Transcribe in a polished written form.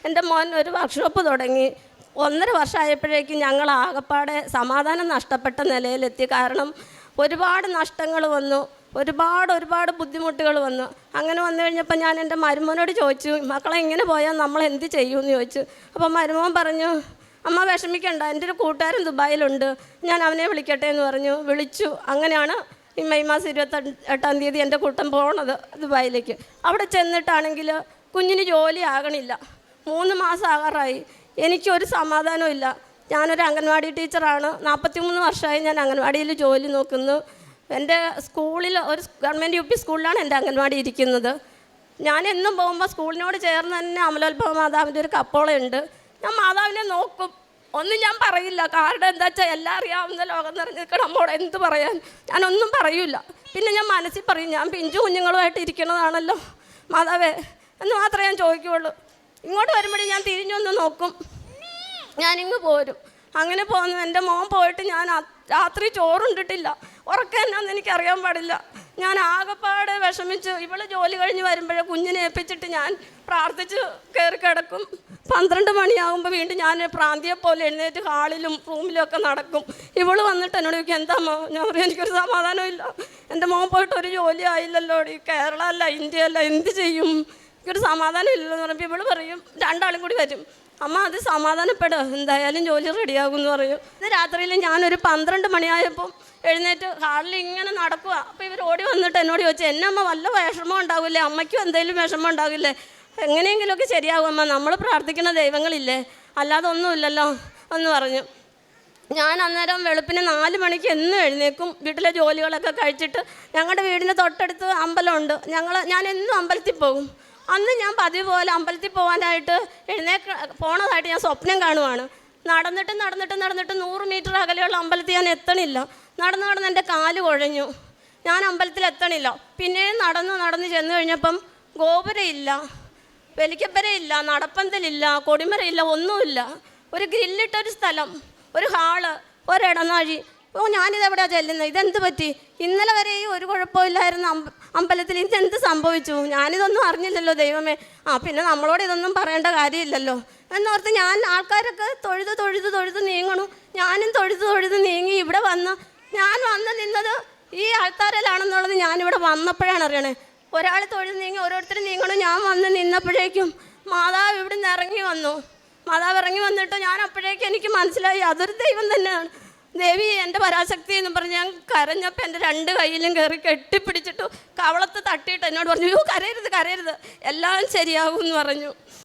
എൻ്റെ മോൻ ഒരു വർക്ക്ഷോപ്പ് തുടങ്ങി. 1.5 വർഷമായപ്പോഴേക്കും ഞങ്ങൾ ആകപ്പാടെ സമാധാനം നഷ്ടപ്പെട്ട നിലയിലെത്തി. കാരണം ഒരുപാട് നഷ്ടങ്ങൾ വന്നു, ഒരുപാട് ബുദ്ധിമുട്ടുകൾ വന്നു. അങ്ങനെ വന്നു കഴിഞ്ഞപ്പോൾ ഞാൻ എൻ്റെ മരുമോനോട് ചോദിച്ചു, മക്കളെ ഇങ്ങനെ പോയാൽ നമ്മൾ എന്ത് ചെയ്യുമെന്ന് ചോദിച്ചു. അപ്പോൾ മരുമോൻ പറഞ്ഞു, അമ്മ വിഷമിക്കണ്ട, എൻ്റെ ഒരു കൂട്ടുകാരൻ ദുബായിലുണ്ട്, ഞാൻ അവനെ വിളിക്കട്ടെ എന്ന് പറഞ്ഞു. വിളിച്ചു. അങ്ങനെയാണ് ഈ മെയ് മാസം 28-ാം തീയതി എൻ്റെ കൂട്ടം പോണത് ദുബായിലേക്ക്. അവിടെ ചെന്നിട്ടാണെങ്കിൽ കുഞ്ഞിന് ജോലി ആകണില്ല. 3 മാസം ആകാറായി. എനിക്കൊരു സമാധാനവും ഇല്ല. ഞാനൊരു അംഗൻവാടി ടീച്ചറാണ്. 43 വർഷമായി ഞാൻ അംഗൻവാടിയിൽ ജോലി നോക്കുന്നു. എൻ്റെ സ്കൂളിൽ ഒരു ഗവൺമെൻറ് UP സ്കൂളിലാണ് എൻ്റെ അംഗൻവാടി ഇരിക്കുന്നത്. ഞാൻ എന്നും പോകുമ്പോൾ സ്കൂളിനോട് ചേർന്ന് തന്നെ അമലോത്ഭവ മാതാവിൻ്റെ ഒരു കപ്പോളയുണ്ട്. ഞാൻ മാതാവിനെ നോക്കും, ഒന്നും ഞാൻ പറയില്ല. കാരണം എന്താ വെച്ചാൽ എല്ലാം അറിയാവുന്ന ലോകം നിറഞ്ഞിരിക്കണം, നമ്മോട് എന്ത് പറയാൻ, ഞാനൊന്നും പറയില്ല. പിന്നെ ഞാൻ മനസ്സിൽ പറയും, ഞാൻ പിഞ്ചു കുഞ്ഞുങ്ങളുമായിട്ട് ഇരിക്കണതാണല്ലോ മാതാവേ എന്ന് മാത്രമേ ഞാൻ ചോദിക്കുകയുള്ളൂ. ഇങ്ങോട്ട് വരുമ്പോഴേ ഞാൻ തിരിഞ്ഞൊന്ന് നോക്കും, ഞാനിങ്ങ് പോരും. അങ്ങനെ പോന്നു. എൻ്റെ മോൻ പോയിട്ട് ഞാൻ രാത്രി ചോറുണ്ടിട്ടില്ല. ഉറക്കം എന്നാന്ന് എനിക്കറിയാൻ പാടില്ല. ഞാൻ ആകെപ്പാടെ വിഷമിച്ച് ഇവള് ജോലി കഴിഞ്ഞ് വരുമ്പോഴേ കുഞ്ഞിനെ ഏൽപ്പിച്ചിട്ട് ഞാൻ പ്രാർത്ഥിച്ച് കയറി കിടക്കും. 12 മണിയാകുമ്പോൾ വീണ്ടും ഞാൻ പ്രാന്തിയെ പോലെ എഴുന്നേറ്റ് ഹാളിലും റൂമിലും ഒക്കെ നടക്കും. ഇവള് വന്നിട്ട് എന്നോട് ചോദിക്കും, എന്താമ്മോ? ഞാൻ പറയും, എനിക്കൊരു സമാധാനമില്ല, എൻ്റെ മോൻ പോയിട്ട് ഒരു ജോലി ആയില്ലല്ലോ, കേരള അല്ല ഇന്ത്യ അല്ല, എന്ത് ചെയ്യും, എനിക്കൊരു സമാധാനം ഇല്ലല്ലോ എന്ന് പറയുമ്പോൾ ഇവള് പറയും, 2 ആളും കൂടി വരും, അമ്മ അത് സമാധാനപ്പെടുക, എന്തായാലും ജോലി റെഡിയാകും എന്ന് പറയും. ഇന്ന് രാത്രിയിൽ ഞാനൊരു 12 മണിയായപ്പോൾ എഴുന്നേറ്റ് ഹാളിൽ ഇങ്ങനെ നടക്കുക. അപ്പോൾ ഇവർ ഓടി വന്നിട്ട് എന്നോട് ചോദിച്ചു, എന്നെ അമ്മ വല്ല വിഷമം ഉണ്ടാകില്ലേ, അമ്മയ്ക്കും എന്തെങ്കിലും വിഷമം ഉണ്ടാകില്ലേ, എങ്ങനെയെങ്കിലുമൊക്കെ ശരിയാകും അമ്മ, നമ്മൾ പ്രാർത്ഥിക്കുന്ന ദൈവങ്ങളില്ലേ, അല്ലാതെ ഒന്നുമില്ലല്ലോ എന്ന് പറഞ്ഞു. ഞാൻ അന്നേരം വെളുപ്പിന് 4 മണിക്ക് എന്നും എഴുന്നേക്കും. വീട്ടിലെ ജോലികളൊക്കെ കഴിച്ചിട്ട് ഞങ്ങളുടെ വീടിന് തൊട്ടടുത്ത് അമ്പലമുണ്ട്. ഞാൻ എന്നും അമ്പലത്തിൽ പോകും. അന്ന് ഞാൻ പതിവ് പോലെ അമ്പലത്തിൽ പോകാനായിട്ട് പോണതായിട്ട് ഞാൻ സ്വപ്നം കാണുവാണ്. നടന്നിട്ട് 100 മീറ്റർ അകലെയുള്ള അമ്പലത്തിൽ ഞാൻ എത്തണില്ല. നടന്ന് എൻ്റെ കാല് കുഴഞ്ഞു. ഞാൻ അമ്പലത്തിൽ എത്തണില്ല. പിന്നെയും നടന്ന് ചെന്ന് കഴിഞ്ഞപ്പം ഗോപുരമില്ല, വെലിക്കപ്പരയില്ല, നടപ്പന്തലില്ല, കൊടിമരയില്ല, ഒന്നുമില്ല. ഒരു ഗ്രില്ലിട്ടൊരു സ്ഥലം, ഒരു ഹാള്, ഒരിടനാഴി. ഞാനിതെവിടെയാണ് ചെല്ലുന്നത്, ഇതെന്ത് പറ്റി? ഇന്നലെ വരെയും ഒരു കുഴപ്പമില്ലായിരുന്നു അമ്പലത്തിൽ, ഇതെന്ത് സംഭവിച്ചു? ഞാനിതൊന്നും അറിഞ്ഞില്ലല്ലോ ദൈവമേ. പിന്നെ നമ്മളോട് ഇതൊന്നും പറയേണ്ട കാര്യമില്ലല്ലോ എന്നോർത്ത് ഞാൻ ആൾക്കാരൊക്കെ തൊഴുത് നീങ്ങണു. ഞാനും തൊഴുത് നീങ്ങി ഇവിടെ ഞാൻ വന്ന് നിന്നത് ഈ ആൾക്കാരിലാണെന്നുള്ളത് ഞാനിവിടെ വന്നപ്പോഴാണ് അറിയണേ. ഒരാൾ തൊഴുത് നീങ്ങി ഓരോരുത്തർ നീങ്ങണു. ഞാൻ വന്ന് നിന്നപ്പോഴേക്കും മാതാവ് ഇവിടെ നിന്ന് ഇറങ്ങി വന്നു. മാതാവ് ഇറങ്ങി വന്നിട്ട് ഞാൻ അപ്പോഴേക്കും എനിക്ക് മനസ്സിലായി അതൊരു ദൈവം തന്നെയാണ്. ദേവി എൻ്റെ പരാശക്തി എന്ന് പറഞ്ഞ് ഞാൻ കരഞ്ഞപ്പോൾ എൻ്റെ 2 കൈയിലും കയറി കെട്ടിപ്പിടിച്ചിട്ടു കവളത്ത് തട്ടിയിട്ട് എന്നോട് പറഞ്ഞു, കരയരുത്, എല്ലാം ശരിയാകും എന്ന് പറഞ്ഞു.